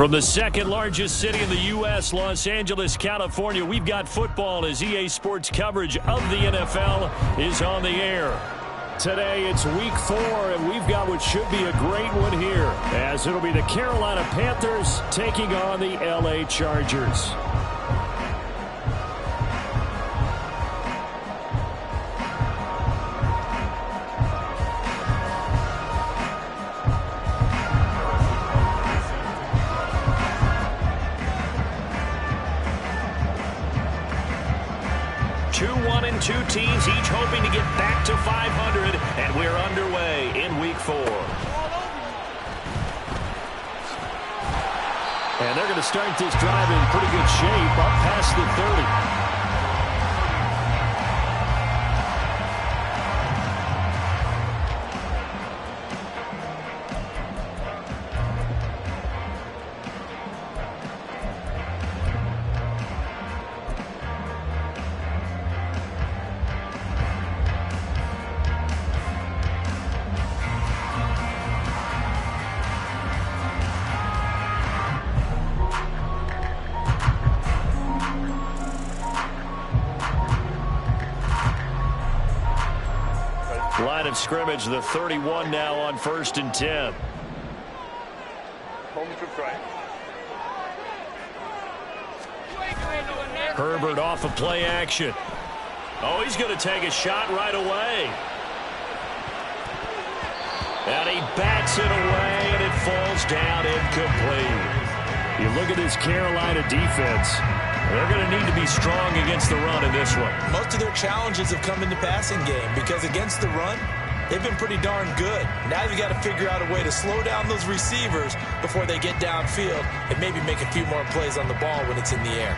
From the second largest city in the U.S., Los Angeles, California, we've got football as EA Sports coverage of the NFL is on the air. Today, it's week 4, and we've got what should be a great one here, as it'll be the Carolina Panthers taking on the LA Chargers. Two teams each hoping to get back to 500, and we're underway in week 4. And they're going to start this drive in pretty good shape, up past the 30. Line of scrimmage, the 31 now on 1st and 10. Herbert off of play action. Oh, he's going to take a shot right away. And he bats it away, and it falls down incomplete. You look at this Carolina defense. They're going to need to be strong against the run in this one. Most of their challenges have come in the passing game because against the run, they've been pretty darn good. Now you've got to figure out a way to slow down those receivers before they get downfield and maybe make a few more plays on the ball when it's in the air.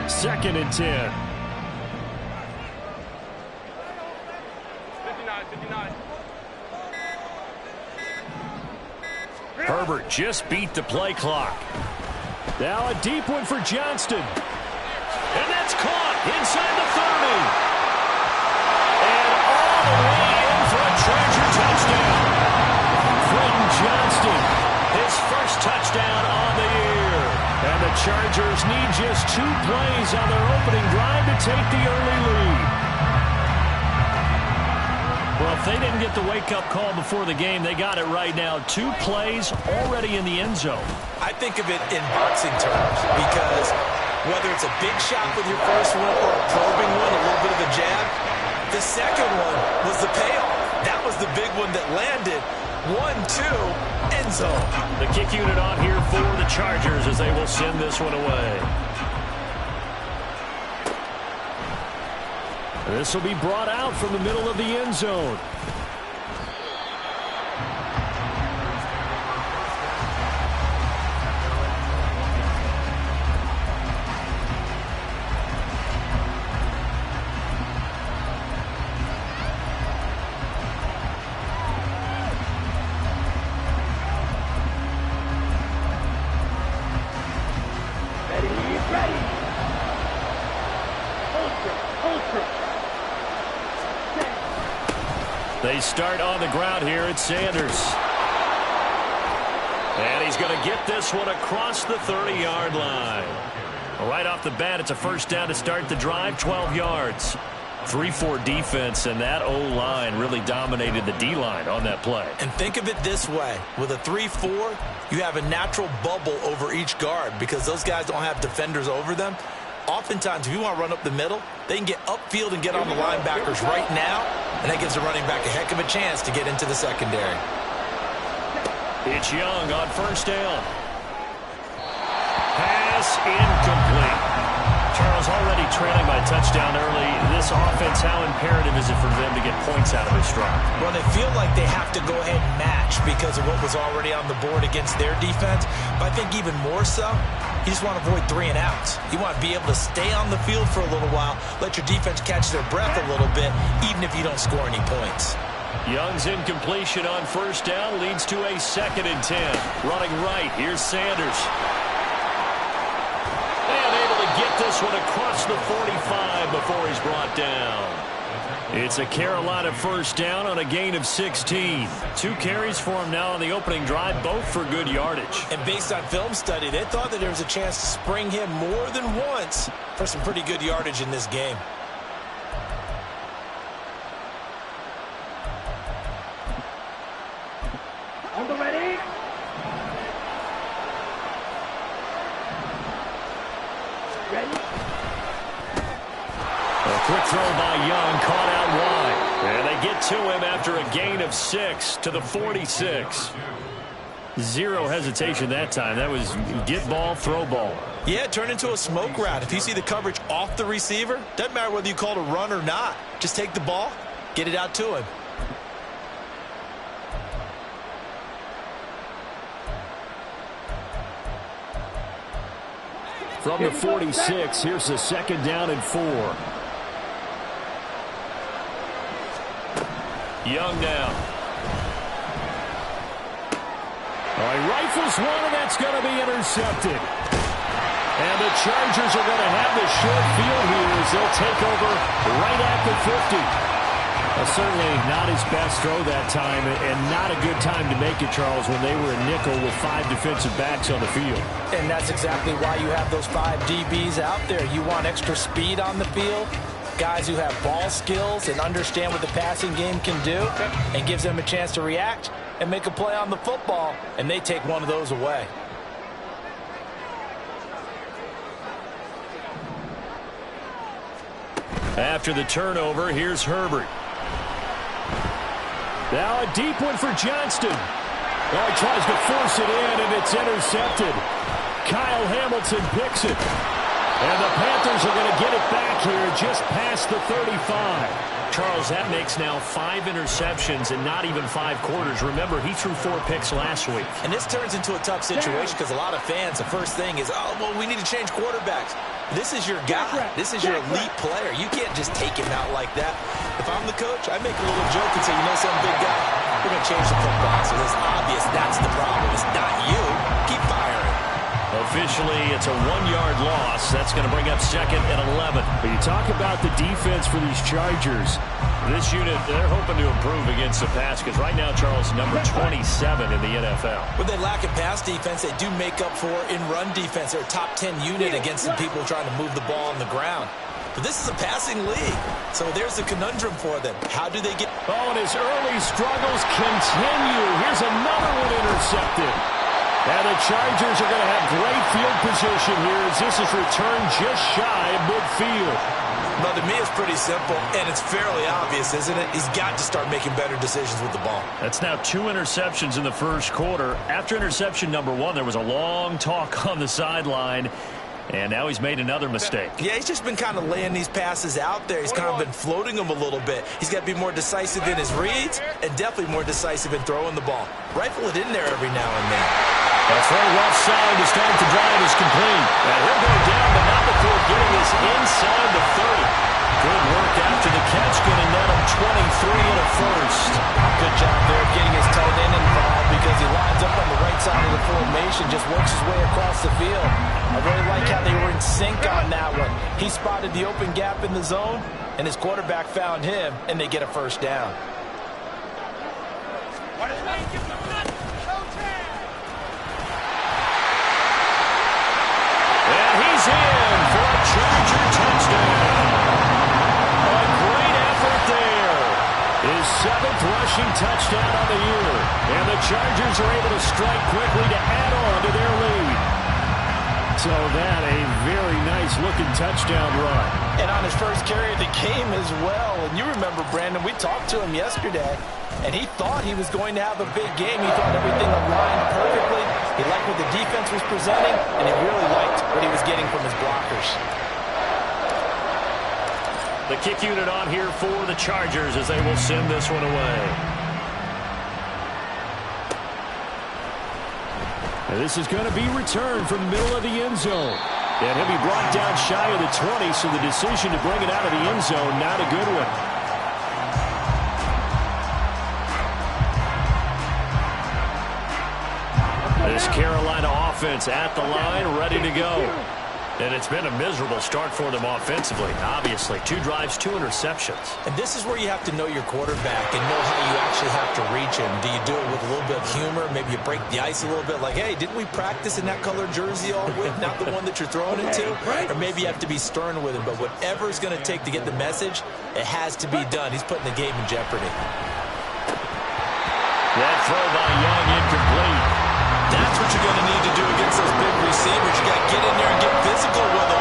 Second and 10. 59. Herbert just beat the play clock. Now a deep one for Johnston. And that's caught inside the 30. And all the way in for a Charger touchdown. Quentin Johnston, his first touchdown on the year. And the Chargers need just 2 plays on their opening drive to take the early lead. Well, if they didn't get the wake-up call before the game, they got it right now. 2 plays already in the end zone. I think of it in boxing terms because whether it's a big shot with your first one or a probing one, a little bit of a jab, the second one was the payoff. That was the big one that landed. 1-2, end zone. The kick unit on here for the Chargers as they will send this one away. This will be brought out from the middle of the end zone. They start on the ground here at Sanders. And he's going to get this one across the 30-yard line. Right off the bat, it's a first down to start the drive, 12 yards. 3-4 defense, and that O-line really dominated the D-line on that play. And think of it this way. With a 3-4, you have a natural bubble over each guard because those guys don't have defenders over them. Oftentimes, if you want to run up the middle, they can get upfield and get on the linebackers right now, and that gives the running back a heck of a chance to get into the secondary. It's Young on first down. Pass incomplete. Charles already trailing by touchdown early. This offense, how imperative is it for them to get points out of this drive? Well, they feel like they have to go ahead and match because of what was already on the board against their defense. But I think even more so, you just want to avoid 3 and outs. You want to be able to stay on the field for a little while, let your defense catch their breath a little bit, even if you don't score any points. Young's incompletion on first down leads to a 2nd and 10. Running right, here's Sanders. this one across the 45 before he's brought down. It's a Carolina first down on a gain of 16. 2 carries for him now on the opening drive, both for good yardage. And based on film study, they thought that there was a chance to spring him more than once for some pretty good yardage in this game. On the ready. Ready. A quick throw by Young, caught out wide. And they get to him after a gain of 6 to the 46. Zero hesitation that time. That was get ball, throw ball. Yeah, it turned into a smoke route. If you see the coverage off the receiver, doesn't matter whether you call it a run or not. Just take the ball, get it out to him. From the 46, here's the second down and 4. Young now. He rifles one, and that's going to be intercepted. And the Chargers are going to have the short field here as they'll take over right at the 50. Certainly not his best throw that time, and not a good time to make it, Charles, when they were a nickel with 5 defensive backs on the field. And that's exactly why you have those 5 DBs out there. You want extra speed on the field, guys who have ball skills and understand what the passing game can do, and gives them a chance to react and make a play on the football, and they take one of those away. After the turnover, here's Herbert. Now a deep one for Johnston. He tries to force it in, and it's intercepted. Kyle Hamilton picks it. And the Panthers are going to get it back here just past the 35. Charles, that makes now 5 interceptions and not even 5 quarters. Remember, he threw 4 picks last week. And this turns into a tough situation because a lot of fans, the first thing is, oh, well, we need to change quarterbacks. This is your guy. This is your elite player. You can't just take him out like that. If I'm the coach, I make a little joke and say, you know something, big guy, we're going to change the football. So it's obvious that's the problem. It's not you. Keep firing. Officially, it's a 1-yard loss. That's going to bring up second and 11. But you talk about the defense for these Chargers. This unit, they're hoping to improve against the pass because right now, Charles, number 27 in the NFL. When they lack in pass defense, they do make up for in run defense. They're a top 10 unit against some people trying to move the ball on the ground. But this is a passing league, so there's a conundrum for them. How do they get... Oh, and his early struggles continue. Here's another one intercepted. And the Chargers are going to have great field position here as this is returned just shy of midfield. Well, to me, it's pretty simple, and it's fairly obvious, isn't it? He's got to start making better decisions with the ball. That's now 2 interceptions in the first quarter. After interception number 1, there was a long talk on the sideline, and now he's made another mistake. Yeah, he's just been kind of laying these passes out there. He's kind of been floating them a little bit. He's got to be more decisive in his reads and definitely more decisive in throwing the ball. Rifle it in there every now and then. That throw left side to start the drive is complete. And he'll go down, but not before getting us inside the 30. Good work after the catch, getting net of 23 and a first. Good job there getting his tight end involved because he lines up on the right side of the formation, just works his way across the field. I really like how they were in sync on that one. He spotted the open gap in the zone, and his quarterback found him, and they get a first down. He's in for a Charger touchdown. A great effort there. His 7th rushing touchdown on the year. And the Chargers are able to strike quickly to add on to their lead. So that a very nice-looking touchdown run. And on his first carry of the game as well. And you remember, Brandon, we talked to him yesterday, and he thought he was going to have a big game. He thought everything aligned perfectly. He liked what the defense was presenting, and he really liked what he was getting from his blockers. The kick unit on here for the Chargers as they will send this one away. And this is going to be returned from the middle of the end zone. And he'll be brought down shy of the 20, so the decision to bring it out of the end zone, not a good one. This Carolina offense at the line, ready to go. And it's been a miserable start for them offensively, obviously. 2 drives, 2 interceptions. And this is where you have to know your quarterback and know how you actually have to reach him. Do you do it with a little bit of humor? Maybe you break the ice a little bit like, hey, didn't we practice in that colored jersey all week, not the one that you're throwing into? Or maybe you have to be stern with him. But whatever it's going to take to get the message, it has to be done. He's putting the game in jeopardy. That throw by Young incomplete. That's what you're going to need to do against those big receivers. You got to get in there and get physical with them.